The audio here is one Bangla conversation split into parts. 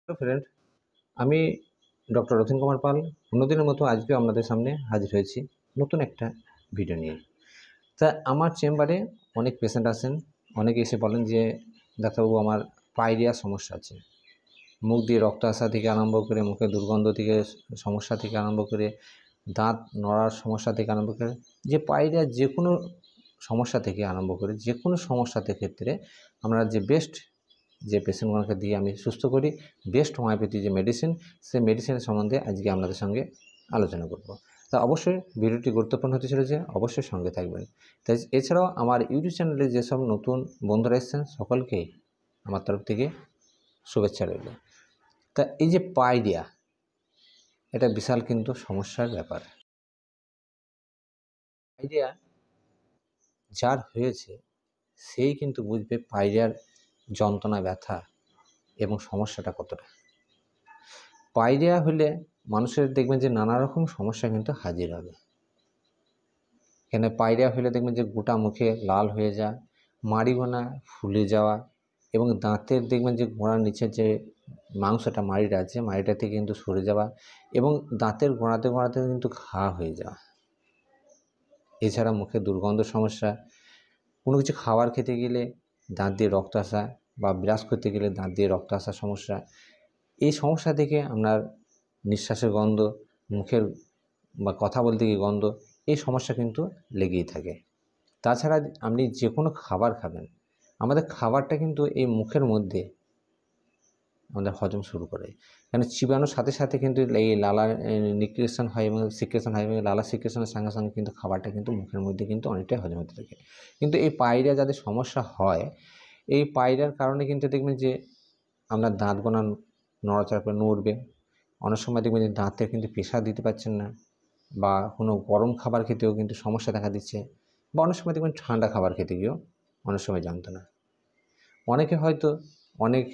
হ্যালো ফ্রেন্ড, আমি ডক্টর রথীন কুমার পাল। অন্যদিনের মতো আজকেও আপনাদের সামনে হাজির হয়েছি নতুন একটা ভিডিও নিয়ে। তা আমার চেম্বারে অনেক পেশেন্ট আসেন, অনেকে এসে বলেন যে ডাক্তারবাবু আমার পায়রিয়ার সমস্যা আছে। মুখ দিয়ে রক্ত আসা থেকে আরম্ভ করে মুখে দুর্গন্ধ থেকে সমস্যা থেকে আরম্ভ করে দাঁত নড়ার সমস্যা থেকে আরম্ভ করে যে পায়রিয়ার যে কোনো সমস্যা থেকে আরম্ভ করে যে কোনো সমস্যাতে ক্ষেত্রে আমরা যে পেশেন্টগুলোকে দিয়ে আমি সুস্থ করি, বেস্ট হোমিওপ্যাথি যে মেডিসিন, সেই মেডিসিনের সম্বন্ধে আজকে আপনাদের সঙ্গে আলোচনা করব। তা অবশ্যই ভিডিওটি গুরুত্বপূর্ণ হতে চলেছে, অবশ্যই সঙ্গে থাকবেন। তাই এছাড়াও আমার ইউটিউব চ্যানেলে যেসব নতুন বন্ধুরা এসেছেন সকলকেই আমার তরফ থেকে শুভেচ্ছা রইল। তা এই যে পায়রিয়া, এটা বিশাল কিন্তু সমস্যার ব্যাপার। পায়রিয়া যার হয়েছে সেই কিন্তু বুঝবে পায়রিয়ার যন্ত্রণা, ব্যথা এবং সমস্যাটা কতটা। পায়রিয়া হলে মানুষের দেখবেন যে নানা রকম সমস্যা কিন্তু হাজির হবে। এখানে পায়রিয়া হলে দেখবেন যে গোটা মুখে লাল হয়ে যায়, মাড়িগোনা ফুলে যাওয়া এবং দাঁতের দেখবেন যে গোড়ার নিচের যে মাংসটা মাড়িটা আছে, মাড়িটা থেকে কিন্তু সরে যাওয়া এবং দাঁতের গোড়াতে গোড়াতে কিন্তু ঘা হয়ে যাওয়া। এছাড়া মুখে দুর্গন্ধ সমস্যা, কোনো কিছু খাবার খেতে গেলে দাঁত দিয়ে রক্ত আসা বা ব্রাশ করতে গেলে দাঁত দিয়ে রক্ত আসার সমস্যা। এই সমস্যা থেকে আপনার নিঃশ্বাসের গন্ধ, মুখের বা কথা বলতে গিয়ে গন্ধ, এই সমস্যা কিন্তু লেগেই থাকে। তাছাড়া আপনি যে কোনো খাবার খাবেন, আমাদের খাবারটা কিন্তু এই মুখের মধ্যে আমাদের হজম শুরু করে। কারণ চিবানোর সাথে সাথে কিন্তু এই লালা নিক্রিয়েশন হয় এবং সিক্রেশন হয় এবং লালা সিক্রেশনের সঙ্গে সঙ্গে কিন্তু খাবারটা কিন্তু মুখের মধ্যে কিন্তু অনেকটাই হজম হতে থাকে। কিন্তু এই পায়রিয়া যাদের সমস্যা হয়, এই পায়রিয়ার কারণে কিন্তু দেখবেন যে আপনার দাঁতগোনা নড়াচড়া করে নড়বে। অনেক সময় দেখবেন যে দাঁতে কিন্তু প্রেসার দিতে পারছেন না, বা কোনো গরম খাবার খেতেও কিন্তু সমস্যা দেখা দিচ্ছে, বা অনেক সময় দেখবেন ঠান্ডা খাবার খেতে গিয়েও অনেক সময় জানতো না। অনেকে হয়তো অনেক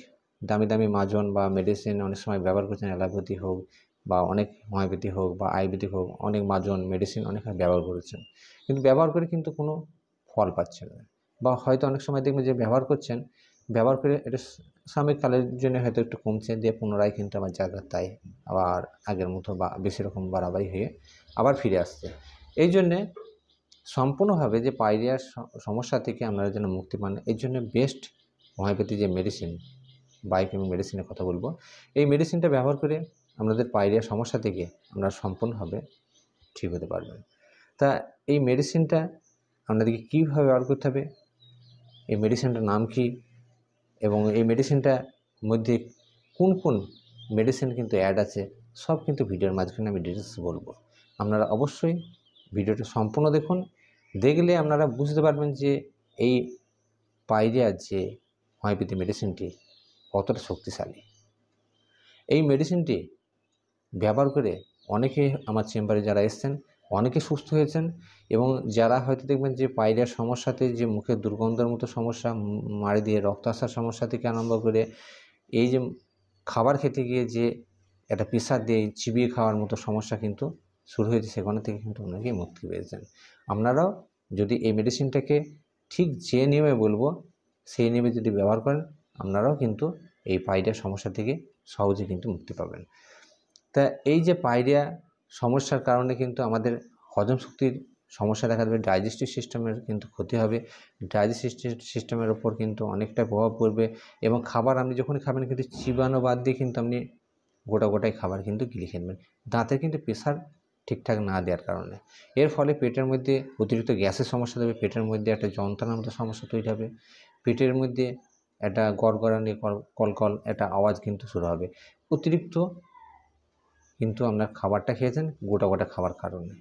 দামি দামি মাজন বা মেডিসিন অনেক সময় ব্যবহার করছেন, অ্যালোপ্যাথি হোক বা অনেক হোমিওপ্যাথি হোক বা আয়ুর্বেদিক হোক, অনেক মাজন মেডিসিন অনেক ব্যবহার করেছেন, কিন্তু ব্যবহার করে কিন্তু কোনো ফল পাচ্ছেন না। বা হয়তো অনেক সময় দেখবেন যে ব্যবহার করছেন, ব্যবহার করে এটা সাময়িককালের জন্য হয়তো একটু কমছে, দিয়ে পুনরায় কিন্তু আবার জায়গা তাই আবার আগের মতো বা বেশি রকম বাড়াবাড়ি হয়ে আবার ফিরে আসছে। এই জন্যে সম্পূর্ণভাবে যে পায়রিয়ার সমস্যা থেকে আপনারা যেন মুক্তি পান, এর জন্য বেস্ট হোমিওপ্যাথি যে মেডিসিন, বায়োকেমিক মেডিসিনের কথা বলবো, এই মেডিসিনটা ব্যবহার করে আপনাদের পায়রিয়ার সমস্যা থেকে আপনারা সম্পূর্ণভাবে ঠিক হতে পারবেন। তা এই মেডিসিনটা আপনাদেরকে কীভাবে ব্যবহার করতে হবে, এই মেডিসিনটার নাম কী এবং এই মেডিসিনটার মধ্যে কোন কোন মেডিসিন কিন্তু অ্যাড আছে, সব কিন্তু ভিডিওর মাঝখানে আমি ডিটেলস বলবো। আপনারা অবশ্যই ভিডিওটা সম্পূর্ণ দেখুন, দেখলে আপনারা বুঝতে পারবেন যে এই পায়রিয়ার যে হোমিওপ্যাথি মেডিসিনটি কতটা শক্তিশালী। এই মেডিসিনটি ব্যবহার করে অনেকে আমার চেম্বারে যারা এসছেন অনেকে সুস্থ হয়েছেন, এবং যারা হয়তো দেখবেন যে পায়রিয়ার সমস্যাতে যে মুখে দুর্গন্ধের মতো সমস্যা, মাড়ি দিয়ে রক্ত আসার সমস্যা থেকে আরম্ভ করে এই যে খাবার খেতে গিয়ে যে একটা প্রেসার দিয়ে চিবিয়ে খাওয়ার মতো সমস্যা কিন্তু শুরু হয়েছে, সেখানে থেকে কিন্তু অনেকেই মুক্তি পেয়েছেন। আপনারাও যদি এই মেডিসিনটাকে ঠিক যে নিয়মে বলবো সেই নিয়মে যদি ব্যবহার করেন, আপনারাও কিন্তু এই পায়রিয়ার সমস্যা থেকে সহজে কিন্তু মুক্তি পাবেন। তা এই যে পায়রিয়া সমস্যার কারণে কিন্তু আমাদের হজম শক্তির সমস্যা দেখা দেবে, ডাইজেস্টিভ সিস্টেমের কিন্তু ক্ষতি হবে, ডাইজেস্টিভ সিস্টেমের ওপর কিন্তু অনেকটা প্রভাব পড়বে, এবং খাবার আপনি যখনই খাবেন কিন্তু চিবানো বাদ দিয়ে কিন্তু আপনি গোটাই খাবার কিন্তু গিলে খেলবেন, দাঁতের কিন্তু প্রেসার ঠিকঠাক না দেওয়ার কারণে। এর ফলে পেটের মধ্যে অতিরিক্ত গ্যাসের সমস্যা দেবে, পেটের মধ্যে একটা যন্ত্রণার মতো সমস্যা তৈরি হবে, পেটের মধ্যে একটা গড়গড়ানি কলকল একটা আওয়াজ কিন্তু শুরু হবে। অতিরিক্ত কিন্তু আপনার খাবারটা খেয়েছেন গোটা খাবার কারণে।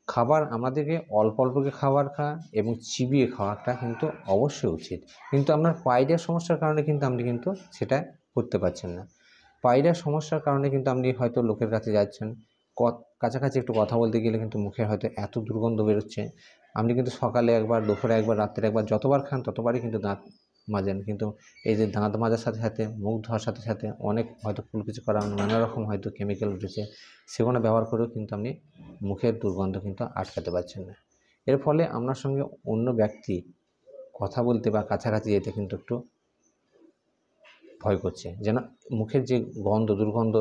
খাবার আমাদেরকে অল্প করে খাবার খাওয়া এবং চিবিয়ে খাওয়াটা কিন্তু অবশ্যই উচিত, কিন্তু আপনার পায়রিয়ার সমস্যার কারণে কিন্তু আপনি কিন্তু সেটা করতে পারছেন না। পায়রিয়ার সমস্যার কারণে কিন্তু আপনি হয়তো লোকের কাছে যাচ্ছেন, কাছাকাছি একটু কথা বলতে গেলে কিন্তু মুখে হয়তো এত দুর্গন্ধ বেরোচ্ছে, আপনি কিন্তু সকালে একবার, দুপুরে একবার, রাত্রে একবার, যতবার খান ততবারই কিন্তু দাঁত মাজেন, কিন্তু এই যে দাঁত মাজার সাথে সাথে মুখ ধোয়ার সাথে সাথে অনেক হয়তো কিছু করা নানা রকম হয়তো কেমিক্যাল উঠেছে, সেগুলো ব্যবহার করেও কিন্তু আপনি মুখের দুর্গন্ধ কিন্তু আটকাতে পারছেন না। এর ফলে আপনার সঙ্গে অন্য ব্যক্তি কথা বলতে বা কাছাকাছি যেতে কিন্তু একটু ভয় করছে, যেন মুখের যে গন্ধ দুর্গন্ধ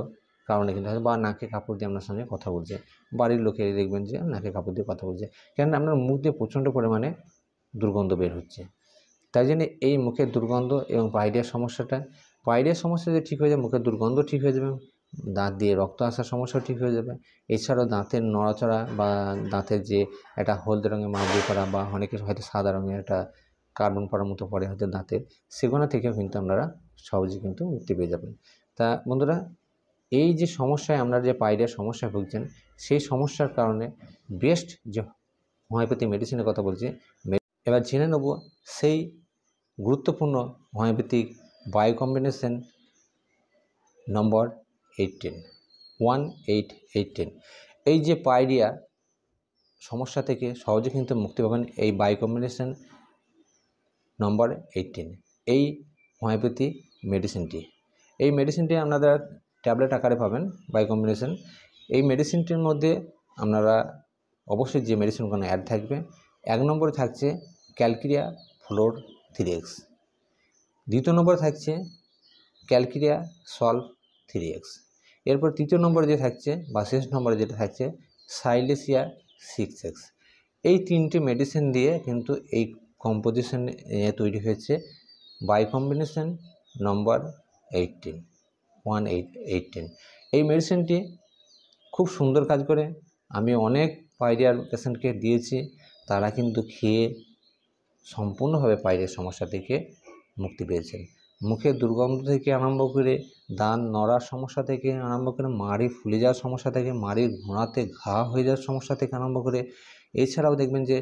কারণে কিন্তু বা নাকে কাপড় দিয়ে আপনার সঙ্গে কথা বলছে, বাড়ির লোকে দেখবেন যে নাকে কাপড় দিয়ে কথা বলছে, কেননা আপনার মুখ দিয়ে প্রচণ্ড পরিমাণে দুর্গন্ধ বের হচ্ছে। তাই জন্য এই মুখের দুর্গন্ধ এবং পাইরিয়ার সমস্যা যদি ঠিক হয়ে যায়, মুখের দুর্গন্ধ ঠিক হয়ে যাবে, দাঁত দিয়ে রক্ত আসার সমস্যাও ঠিক হয়ে যাবে। এছাড়াও দাঁতের নড়াচড়া বা দাঁতের যে একটা হলদে রঙের মাড়ি করা বা অনেকের হয়তো সাদা রঙের একটা কার্বন পড়ার মতো পড়ে হয়তো দাঁতে, সেগুলো থেকেও কিন্তু আপনারা সহজে কিন্তু মুক্তি পেয়ে যাবেন। তা বন্ধুরা, এই যে সমস্যায় আপনারা যে পাইরিয়ার সমস্যায় ভুগছেন, সেই সমস্যার কারণে বেস্ট যে হোমিওপ্যাথি মেডিসিনের কথা বলছি, এবার জেনে নেব সেই গুরুত্বপূর্ণ হোমিওপ্যাথিক বায়ো কম্বিনেশন নম্বর 18 এই যে পাইরিয়া সমস্যা থেকে সহজে কিন্তু মুক্তি পাবেন এই বায়ো কম্বিনেশন নম্বর 18 এই হোমিওপ্যাথি মেডিসিনটি। এই মেডিসিনটি আপনারা ট্যাবলেট আকারে পাবেন বায়ো কম্বিনেশন। এই মেডিসিনটির মধ্যে আপনারা অবশ্যই যে মেডিসিনগুলো অ্যাড থাকবে, 1 নম্বরে থাকছে ক্যালকিরিয়া ফ্লোর 3x, 2 নম্বরে থাকছে ক্যালকিরিয়া সল্ভ 3x, এরপর 3 নম্বরে যে থাকছে বা শেষ নম্বরে যেটা থাকছে সাইলেসিয়া 6x। এই 3টি মেডিসিন দিয়ে কিন্তু এই কম্পোজিশন তৈরি হয়েছে বাই কম্বিনেশন নম্বর 18। এই মেডিসিনটি খুব সুন্দর কাজ করে। আমি অনেক পাইরিয়ার পেশেন্টকে দিয়েছি, তারা কিন্তু খেয়ে সম্পূর্ণভাবে পাইরিয়ার সমস্যা থেকে মুক্তি পেয়েছেন। মুখের দুর্গন্ধ থেকে আরম্ভ করে, দাঁত নড়ার সমস্যা থেকে আরম্ভ করে, মাড়ি ফুলে যাওয়ার সমস্যা থেকে, মাড়ির ঘোড়াতে ঘা হয়ে যাওয়ার সমস্যা থেকে আরম্ভ করে, এছাড়াও দেখবেন যে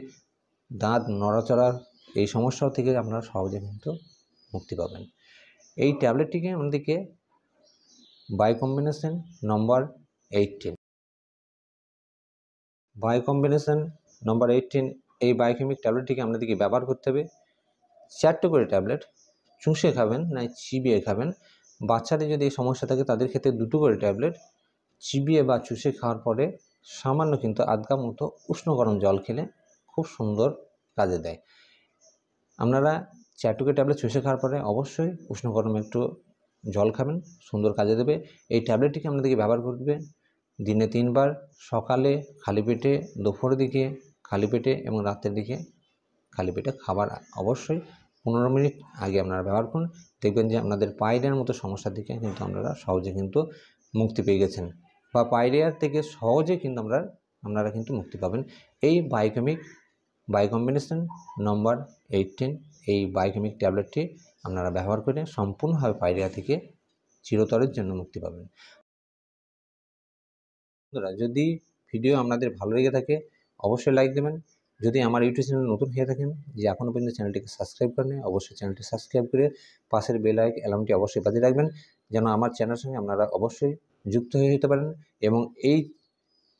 দাঁত নড়াচড়ার এই সমস্যাও থেকে আপনারা সহজে কিন্তু মুক্তি পাবেন। এই ট্যাবলেটটিকে আমাদেরকে by combination number 18 by combination নম্বর 18 এই বায়োকেমিক ট্যাবলেটটিকে আপনাদেরকে ব্যবহার করতে হবে। 4টে করে ট্যাবলেট চুষে খাবেন না চিবিয়ে খাবেন। বাচ্চাদের যদি এই সমস্যা থাকে তাদের ক্ষেত্রে 2টো করে ট্যাবলেট চিবিয়ে বা চুষে খাওয়ার পরে সামান্য কিন্তু আধঘা মতো উষ্ণ গরম জল খেলে খুব সুন্দর কাজে দেয়। আপনারা 4টে করে ট্যাবলেট চুষে খাওয়ার পরে অবশ্যই উষ্ণ গরম একটু জল খাবেন, সুন্দর কাজে দেবে। এই ট্যাবলেটটিকে আপনাদেরকে ব্যবহার করবে দিনে 3 বার, সকালে খালি পেটে, দুপুরের দিকে খালি পেটে এবং রাতের দিকে খালি পেটে। খাবার অবশ্যই 15 মিনিট আগে আপনারা ব্যবহার করুন। দেখবেন যে আপনাদের পাইরিয়ার মতো সমস্যা থেকে কিন্তু আপনারা সহজে কিন্তু মুক্তি পেয়ে গেছেন, বা পাইরিয়ার থেকে সহজে কিন্তু আপনারা কিন্তু মুক্তি পাবেন। এই বাই কম্বিনেশন নম্বর 18 এই বায়োকেমিক ট্যাবলেটটি আপনারা ব্যবহার করে সম্পূর্ণভাবে পাইরিয়া থেকে চিরতরের জন্য মুক্তি পাবেন। যদি ভিডিও আপনাদের ভালো লেগে থাকে অবশ্যই লাইক দেবেন। যদি আমার ইউটিউব চ্যানেল নতুন হয়ে থাকেন, যে এখনও পর্যন্ত চ্যানেলটিকে সাবস্ক্রাইব করেন, অবশ্যই চ্যানেলটি সাবস্ক্রাইব করে পাশের বেল অ্যালার্মটি অবশ্যই বাজিয়ে রাখবেন, যেন আমার চ্যানেলের সঙ্গে আপনারা অবশ্যই যুক্ত হয়ে যেতে পারেন। এবং এই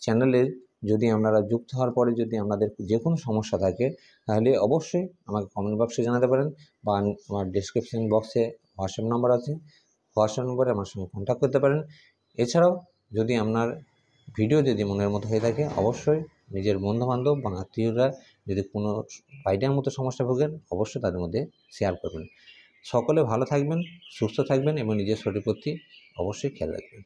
চ্যানেলে যদি আপনারা যুক্ত হওয়ার পরে যদি আপনাদের যে কোনো সমস্যা থাকে তাহলে অবশ্যই আমাকে কমেন্ট বক্সে জানাতে পারেন, বা আমার ডেসক্রিপশন বক্সে হোয়াটসঅ্যাপ নাম্বার আছে, হোয়াটসঅ্যাপ নম্বরে আমার সঙ্গে কন্ট্যাক্ট করতে পারেন। এছাড়াও যদি আপনার ভিডিও যদি মনের মতো হয়ে থাকে অবশ্যই নিজের বন্ধুবান্ধব বা আত্মীয়রা যদি কোনো পাইরিয়ার মতো সমস্যা ভোগেন অবশ্যই তাদের মধ্যে শেয়ার করবেন। সকলে ভালো থাকবেন, সুস্থ থাকবেন এবং নিজের শরীরের প্রতি অবশ্যই খেয়াল রাখবেন।